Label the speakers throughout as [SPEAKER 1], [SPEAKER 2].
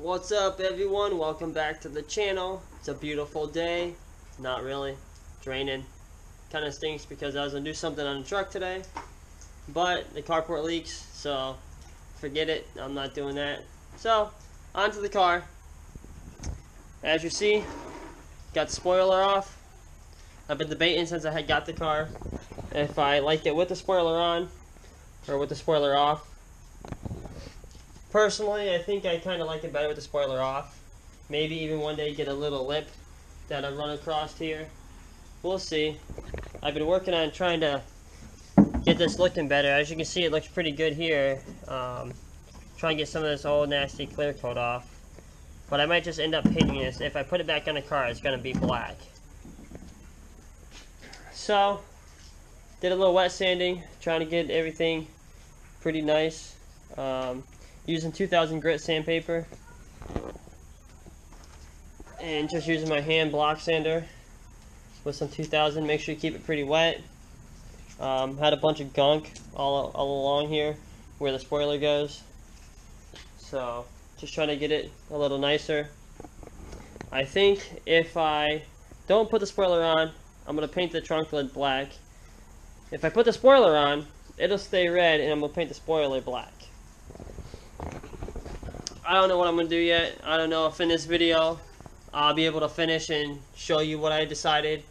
[SPEAKER 1] What's up, everyone? Welcome back to the channel. It's a beautiful day. Not really. Draining. Kind of stinks because I was going to do something on the truck today, but the carport leaks, so forget it. I'm not doing that. So, onto the car. As you see, got the spoiler off. I've been debating since I had got the car if I liked it with the spoiler on or with the spoiler off. Personally, I think I kind of like it better with the spoiler off. Maybe even one day get a little lip that I run across here. We'll see. I've been working on trying to get this looking better. As you can see, it looks pretty good here. Try and get some of this old nasty clear coat off. But I might just end up painting this. If I put it back on the car, it's going to be black. So, did a little wet sanding, trying to get everything pretty nice. Using 2000 grit sandpaper and just using my hand block sander with some 2000. Make sure you keep it pretty wet. Had a bunch of gunk all along here where the spoiler goes, so just trying to get it a little nicer. I think if I don't put the spoiler on, I'm going to paint the trunk lid black. If I put the spoiler on, it'll stay red, and I'm going to paint the spoiler black. I don't know what I'm going to do yet. I don't know if in this video I'll be able to finish and show you what I decided.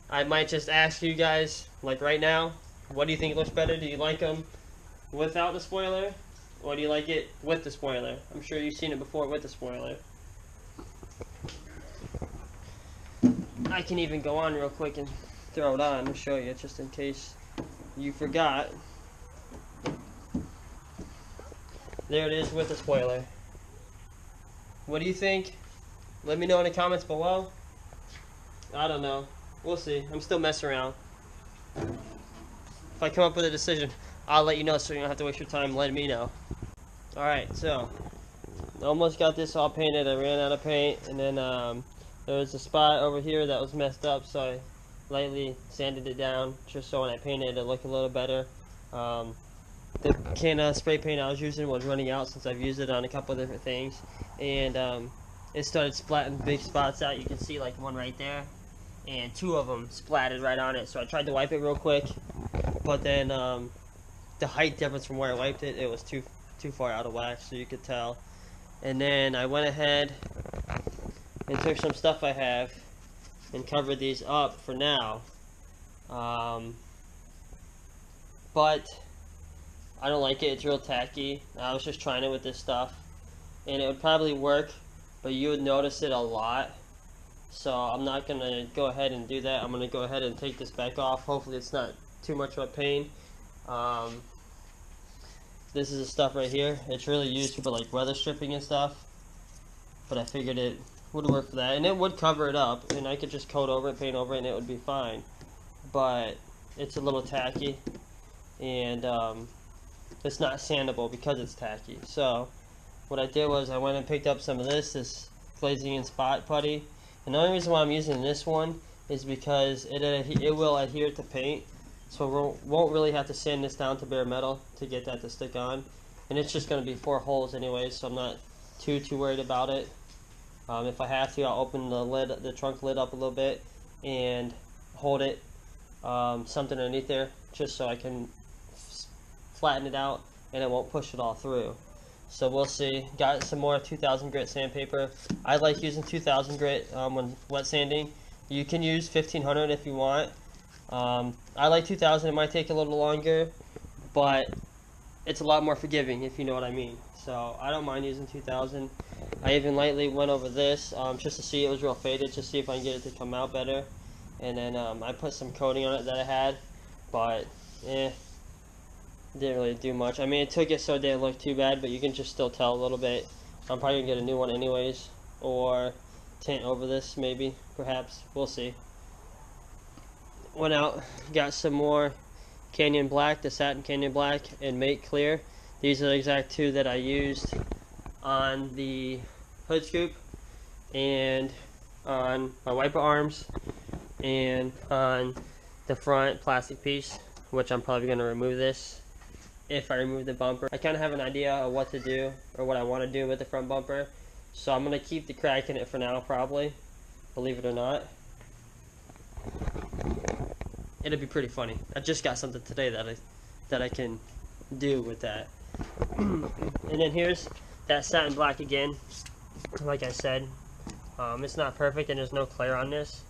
[SPEAKER 1] I might just ask you guys, like right now, what do you think looks better? Do you like them without the spoiler, or do you like it with the spoiler? I'm sure you've seen it before with the spoiler. I can even go on real quick and throw it on and show you, just in case you forgot. There it is with the spoiler. What do you think? Let me know in the comments below. I don't know. We'll see. I'm still messing around. If I come up with a decision, I'll let you know so you don't have to waste your time letting me know. Alright, so almost got this all painted. I ran out of paint, and then there was a spot over here that was messed up, so I lightly sanded it down just so when I painted it, it looked a little better. The can of spray paint I was using was running out since I've used it on a couple of different things, and it started splatting big spots out. You can see like one right there, and two of them splatted right on it. So I tried to wipe it real quick, but then the height difference from where I wiped it, it was too far out of whack, so you could tell. And then I went ahead and took some stuff I have and covered these up for now, but I don't like it. It's real tacky. I was just trying it with this stuff, and it would probably work, but you would notice it a lot. So I'm not going to go ahead and do that. I'm going to go ahead and take this back off. Hopefully it's not too much of a pain. This is the stuff right here. It's really used for like weather stripping and stuff, but I figured it would work for that, and it would cover it up, and I could just coat over it, paint over it, and it would be fine. But it's a little tacky, and it's not sandable because it's tacky. So what I did was I went and picked up some of this glazing and spot putty, and the only reason why I'm using this one is because it will adhere to paint, so we won't really have to sand this down to bare metal to get that to stick on, and it's just going to be 4 holes anyway, so I'm not too worried about it. If I have to, I'll open the trunk lid up a little bit and hold it something underneath there just so I can flatten it out and it won't push it all through. So we'll see. Got some more 2000 grit sandpaper. I like using 2000 grit when wet sanding. You can use 1500 if you want. I like 2000. It might take a little longer, but it's a lot more forgiving, if you know what I mean. So I don't mind using 2000. I even lightly went over this just to see it was real faded, just see if I can get it to come out better. And then I put some coating on it that I had, but didn't really do much. I mean, it took it so it didn't look too bad, but you can just still tell a little bit. I'm probably gonna get a new one anyways, or tint over this maybe, perhaps. We'll see. Went out, got some more Canyon Black, the Satin Canyon Black, and Mate Clear. These are the exact two that I used on the hood scoop and on my wiper arms and on the front plastic piece, which I'm probably going to remove this if I remove the bumper. I kind of have an idea of what to do or what I want to do with the front bumper, So I'm gonna keep the crack in it for now, probably. Believe it or not. It'll be pretty funny. I just got something today that I can do with that. And then here's that satin black again. Like I said, it's not perfect and there's no clear on this,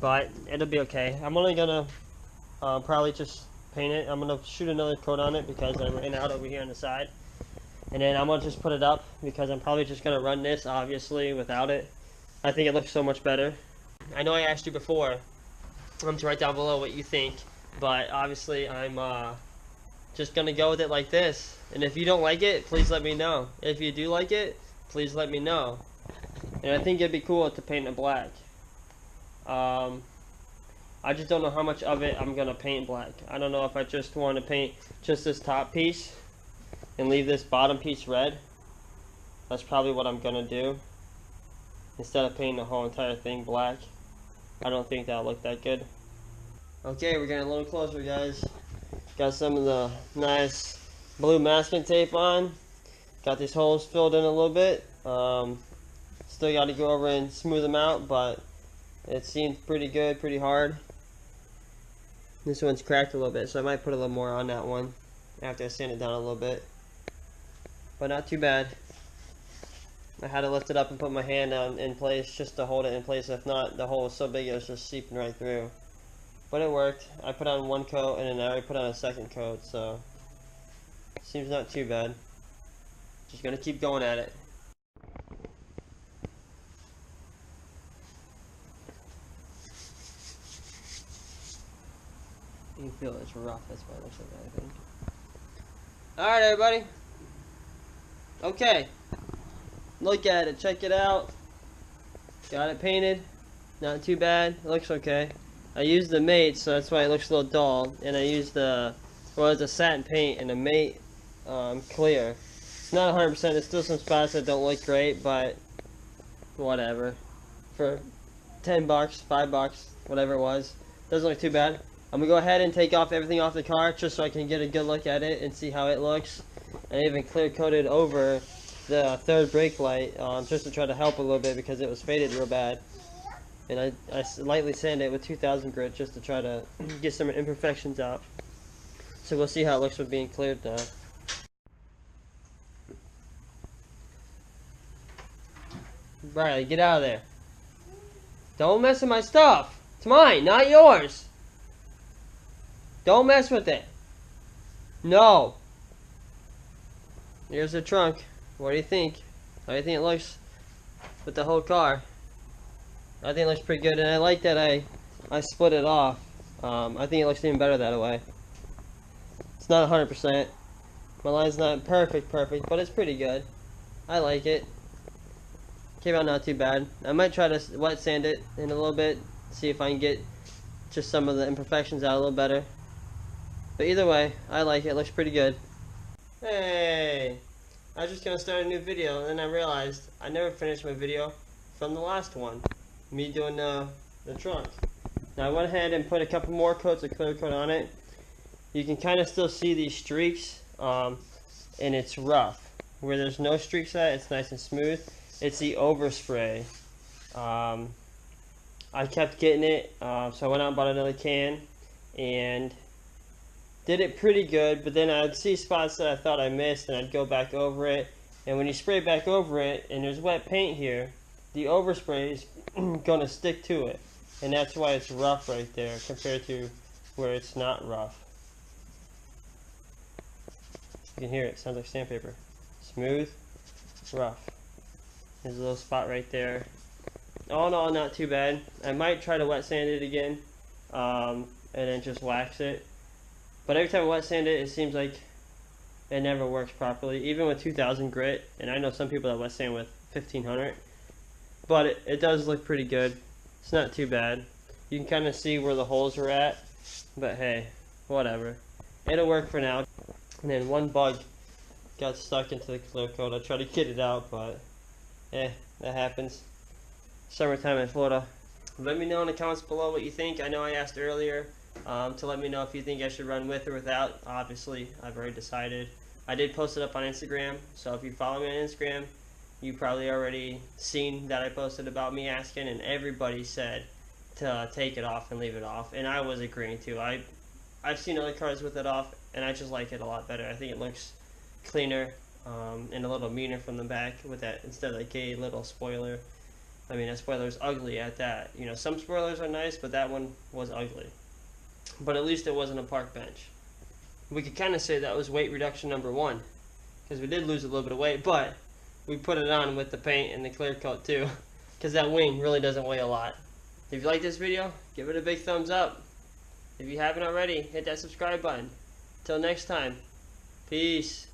[SPEAKER 1] but it'll be okay. I'm only gonna probably just paint it. I'm gonna shoot another coat on it because I ran out over here on the side, and then I'm gonna just put it up because I'm probably just gonna run this obviously without it. I think it looks so much better. I know I asked you before to write down below what you think, but obviously I'm just gonna go with it like this. And if you don't like it, please let me know. If you do like it, please let me know. And I think it'd be cool to paint it black. I just don't know how much of it I'm gonna paint black. I don't know if I just want to paint just this top piece and leave this bottom piece red. That's probably what I'm gonna do, instead of painting the whole entire thing black. I don't think that'll look that good. Okay, we're getting a little closer, guys. Got some of the nice blue masking tape on. Got these holes filled in a little bit. Still got to go over and smooth them out, but it seems pretty good, pretty hard. This one's cracked a little bit, so I might put a little more on that one after I sand it down a little bit. But not too bad. I had to lift it up and put my hand in place just to hold it in place. If not, the hole was so big it was just seeping right through. But it worked. I put on one coat and then I put on a second coat, so seems not too bad. Just gonna keep going at it. You can feel it's rough, that's why it looks like that, I think. Alright, everybody. Okay. Look at it, check it out. Got it painted. Not too bad. It looks okay. I used the mate, so that's why it looks a little dull. And I used the, well, it's a satin paint and the mate clear. It's not 100%. There's still some spots that don't look great, but whatever. For 10 bucks, 5 bucks, whatever it was, doesn't look too bad. I'm gonna go ahead and take off everything off the car just so I can get a good look at it and see how it looks. I even clear coated over the third brake light just to try to help a little bit because it was faded real bad. And I lightly sanded it with 2000 grit just to try to get some imperfections out. So we'll see how it looks with being cleared now. Riley, get out of there. Don't mess with my stuff. It's mine, not yours. Don't mess with it. No. Here's the trunk. What do you think? How do you think it looks with the whole car? I think it looks pretty good, and I like that I split it off. I think it looks even better that way. It's not 100%. My line's not perfect, but it's pretty good. I like it. Came out not too bad. I might try to wet sand it in a little bit, see if I can get just some of the imperfections out a little better. But either way, I like it. It looks pretty good. Hey! I was just gonna start a new video, and then I realized I never finished my video from the last one. Me doing the trunk. Now I went ahead and put a couple more coats of clear coat on it. You can kind of still see these streaks, and it's rough. Where there's no streaks at, it's nice and smooth. It's the overspray. I kept getting it, so I went out and bought another can, and did it pretty good, but then I'd see spots that I thought I missed, and I'd go back over it. And when you spray back over it, and there's wet paint here, the overspray is going to stick to it. And that's why it's rough right there, compared to where it's not rough. You can hear it, sounds like sandpaper. Smooth, rough. There's a little spot right there. All in all, not too bad. I might try to wet sand it again, and then just wax it. But every time I wet sand it, it seems like it never works properly, even with 2000 grit. And I know some people that wet sand with 1500, but it does look pretty good. It's not too bad. You can kind of see where the holes are at, but hey, whatever. It'll work for now. And then one bug got stuck into the clear coat. I tried to get it out, but that happens. Summertime in Florida. Let me know in the comments below what you think. I know I asked earlier to let me know if you think I should run with or without. Obviously, I've already decided. I did post it up on Instagram, so if you follow me on Instagram, You probably already seen that I posted about me asking, and everybody said to take it off and leave it off, and I was agreeing to. I've seen other cars with it off, and I just like it a lot better. I think it looks cleaner and a little meaner from the back with that, instead of that gay little spoiler. I mean, that spoiler's ugly at that. You know, some spoilers are nice, but that one was ugly. But at least it wasn't a park bench. We could kind of say that was weight reduction number 1, because we did lose a little bit of weight, but we put it on with the paint and the clear coat too, because that wing really doesn't weigh a lot. If you like this video, give it a big thumbs up. If you haven't already, hit that subscribe button. Till next time, peace.